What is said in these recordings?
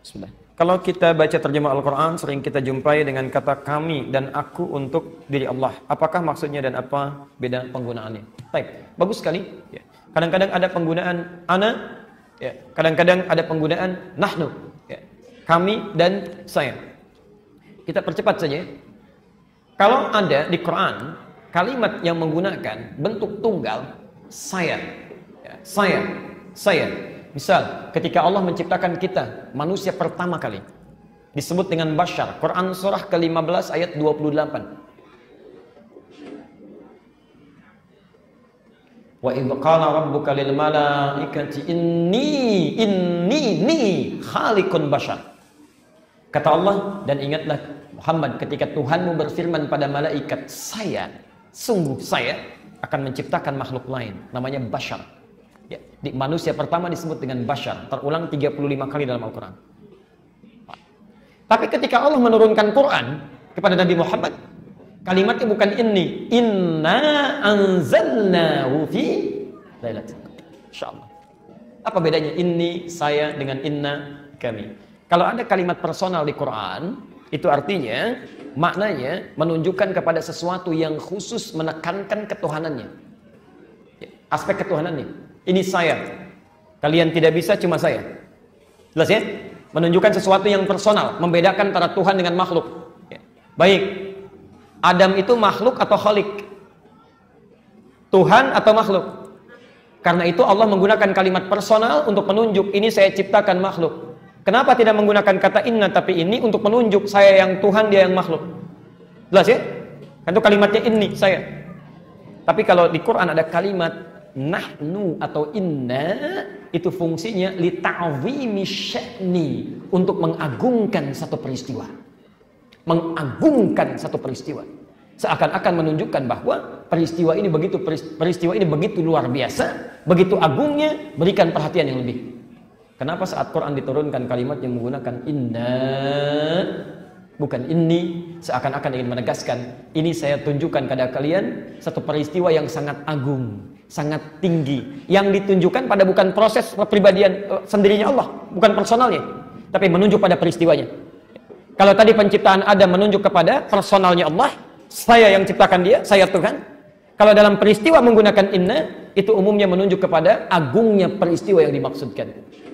Bismillah. Kalau kita baca terjemah Al-Quran, sering kita jumpai dengan kata kami dan aku untuk diri Allah. Apakah maksudnya dan apa beda penggunaannya? Baik, bagus sekali. Ya. Kadang-kadang ada penggunaan ana, ya. Kadang-kadang ada penggunaan nahnu, ya. Kami dan saya. Kita percepat saja. Kalau ada di Quran kalimat yang menggunakan bentuk tunggal, saya, ya. Saya. Misal, ketika Allah menciptakan kita, manusia pertama kali, disebut dengan Bashar. Quran surah ke-15 ayat 28. Wa idh qala rabbuka lil malaikati inni khaliqun bashar. Kata Allah, dan ingatlah Muhammad ketika Tuhanmu berfirman pada malaikat, sungguh saya akan menciptakan makhluk lain, namanya Bashar. Ya, di manusia pertama disebut dengan Bashar, terulang 35 kali dalam Al-Quran. Tapi ketika Allah menurunkan Quran kepada Nabi Muhammad, kalimatnya bukan inni, inna anzalnahu fi lailatul qadar. Insyaallah. Apa bedanya inni, saya, dengan inna, kami? Kalau ada kalimat personal di Quran, itu artinya maknanya menunjukkan kepada sesuatu yang khusus, menekankan ketuhanannya. Ya, aspek ketuhanannya. Ini saya. Kalian tidak bisa, cuma saya. Jelas ya? Menunjukkan sesuatu yang personal, membedakan antara Tuhan dengan makhluk. Ya. Baik. Adam itu makhluk atau khalik? Tuhan atau makhluk? Karena itu Allah menggunakan kalimat personal untuk menunjuk ini saya ciptakan makhluk. Kenapa tidak menggunakan kata inna tapi ini untuk menunjuk saya yang Tuhan, dia yang makhluk? Jelas ya? Kan itu kalimatnya ini saya. Tapi kalau di Quran ada kalimat nahnu atau inna, itu fungsinya li ta'zimi sya'ni, untuk mengagungkan satu peristiwa. Mengagungkan satu peristiwa. Seakan-akan menunjukkan bahwa peristiwa ini begitu luar biasa, begitu agungnya, berikan perhatian yang lebih. Kenapa saat Quran diturunkan kalimat yang menggunakan inna, bukan inni, seakan-akan ingin menegaskan, ini saya tunjukkan kepada kalian satu peristiwa yang sangat agung, sangat tinggi, yang ditunjukkan pada bukan proses kepribadian sendirinya Allah, bukan personalnya, tapi menunjuk pada peristiwanya. Kalau tadi penciptaan Adam menunjuk kepada personalnya Allah, saya yang ciptakan dia, saya Tuhan. Kalau dalam peristiwa menggunakan inna, itu umumnya menunjuk kepada agungnya peristiwa yang dimaksudkan.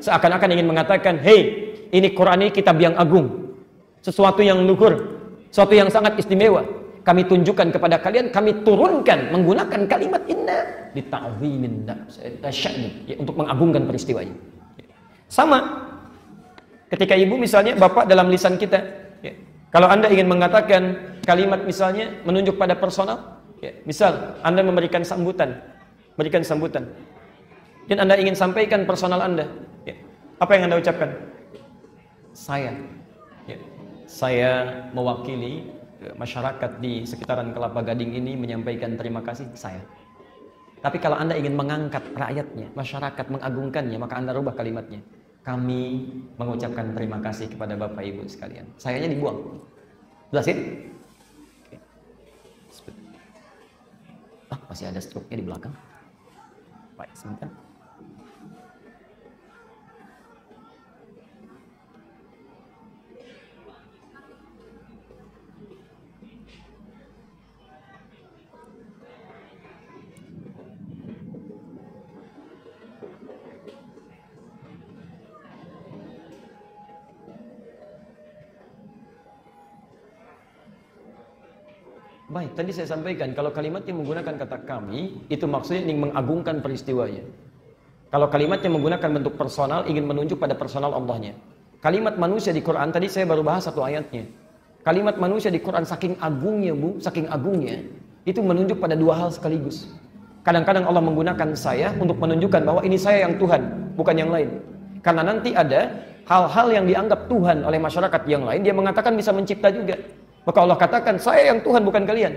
Seakan-akan ingin mengatakan, hey, ini Quran ini kitab yang agung, sesuatu yang luhur, sesuatu yang sangat istimewa. Kami tunjukkan kepada kalian, kami turunkan menggunakan kalimat inna di ta'zimin sya'ni, ya, untuk mengagungkan peristiwanya. Sama ketika ibu misalnya, bapak dalam lisan kita, ya, kalau anda ingin mengatakan kalimat misalnya menunjuk pada personal, ya, misal anda memberikan sambutan, dan anda ingin sampaikan personal anda, ya, apa yang anda ucapkan? Saya, ya, saya mewakili masyarakat di sekitaran Kelapa Gading ini menyampaikan terima kasih, saya. Tapi kalau anda ingin mengangkat rakyatnya, masyarakat, mengagungkannya, maka anda rubah kalimatnya. Kami mengucapkan terima kasih kepada Bapak Ibu sekalian. Sayanya dibuang. Jelasin? Masih ada struknya di belakang. Baik, sebentar. Baik, tadi saya sampaikan kalau kalimat yang menggunakan kata kami, itu maksudnya ingin mengagungkan peristiwanya. Kalau kalimat yang menggunakan bentuk personal, ingin menunjuk pada personal Allahnya. Kalimat manusia di Quran, tadi saya baru bahas satu ayatnya. Kalimat manusia di Quran saking agungnya, saking agungnya, itu menunjuk pada dua hal sekaligus. Kadang-kadang Allah menggunakan saya untuk menunjukkan bahwa ini saya yang Tuhan, bukan yang lain. Karena nanti ada hal-hal yang dianggap Tuhan oleh masyarakat yang lain, dia mengatakan bisa mencipta juga. Maka Allah katakan, saya yang Tuhan, bukan kalian.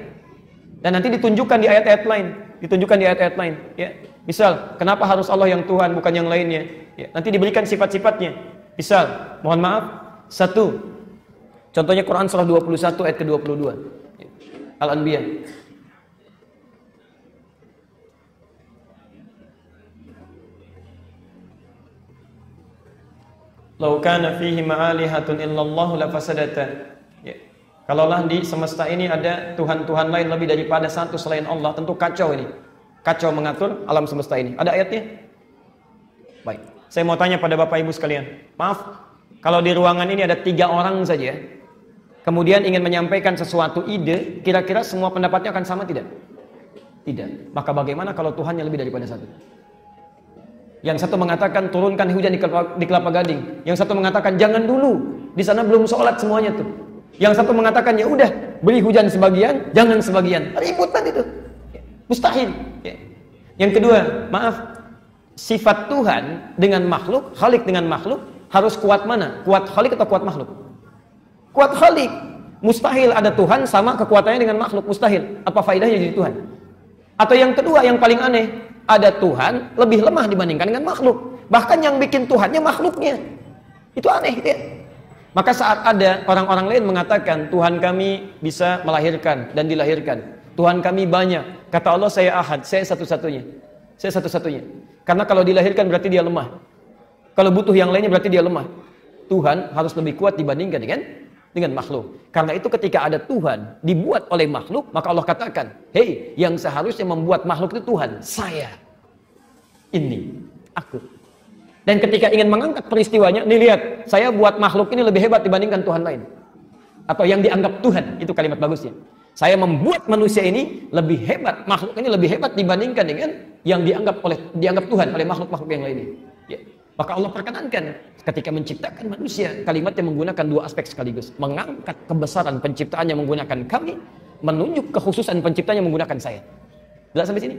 Dan nanti ditunjukkan di ayat-ayat lain. Ya. Misal, kenapa harus Allah yang Tuhan, bukan yang lainnya? Ya. Nanti diberikan sifat-sifatnya. Misal, mohon maaf, satu. Contohnya Quran surah 21 ayat ke-22. Ya. Al-Anbiya. Lau kana fihi ma'alihatun illallahu lafasadata. Ya. Kalaulah di semesta ini ada Tuhan-Tuhan lain lebih daripada satu selain Allah, tentu kacau ini. Kacau mengatur alam semesta ini. Ada ayatnya? Baik. Saya mau tanya pada Bapak Ibu sekalian. Maaf, kalau di ruangan ini ada 3 orang saja, kemudian ingin menyampaikan sesuatu ide, kira-kira semua pendapatnya akan sama tidak? Tidak. Maka bagaimana kalau Tuhannya lebih daripada satu? Yang satu mengatakan turunkan hujan di Kelapa Gading. Yang satu mengatakan jangan dulu, di sana belum sholat semuanya tuh. Yang satu mengatakan ya udah beri hujan sebagian, jangan sebagian. Ributan itu. Mustahil. Yang kedua, maaf, sifat Tuhan dengan makhluk, Khalik dengan makhluk, harus kuat mana? Kuat Khalik atau kuat makhluk? Kuat Khalik. Mustahil ada Tuhan sama kekuatannya dengan makhluk. Mustahil. Apa faedahnya jadi Tuhan? Atau yang kedua, yang paling aneh, ada Tuhan lebih lemah dibandingkan dengan makhluk. Bahkan yang bikin Tuhannya makhluknya. Itu aneh gitu ya. Maka saat ada orang-orang lain mengatakan Tuhan kami bisa melahirkan dan dilahirkan, Tuhan kami banyak, kata Allah saya ahad, saya satu-satunya. Saya satu-satunya. Karena kalau dilahirkan berarti dia lemah. Kalau butuh yang lainnya berarti dia lemah. Tuhan harus lebih kuat dibandingkan dengan makhluk. Karena itu ketika ada Tuhan dibuat oleh makhluk, maka Allah katakan, hei, yang seharusnya membuat makhluk itu Tuhan, saya. Ini, aku. Dan ketika ingin mengangkat peristiwanya, nih lihat, saya buat makhluk ini lebih hebat dibandingkan Tuhan lain. Atau yang dianggap Tuhan, itu kalimat bagusnya. Saya membuat manusia ini lebih hebat, makhluk ini lebih hebat dibandingkan dengan yang dianggap Tuhan oleh makhluk-makhluk yang lainnya. Ya. Maka Allah perkenankan ketika menciptakan manusia, kalimatnya menggunakan 2 aspek sekaligus. Mengangkat kebesaran penciptaannya menggunakan kami, menunjuk kekhususan penciptanya menggunakan saya. Jelas sampai sini?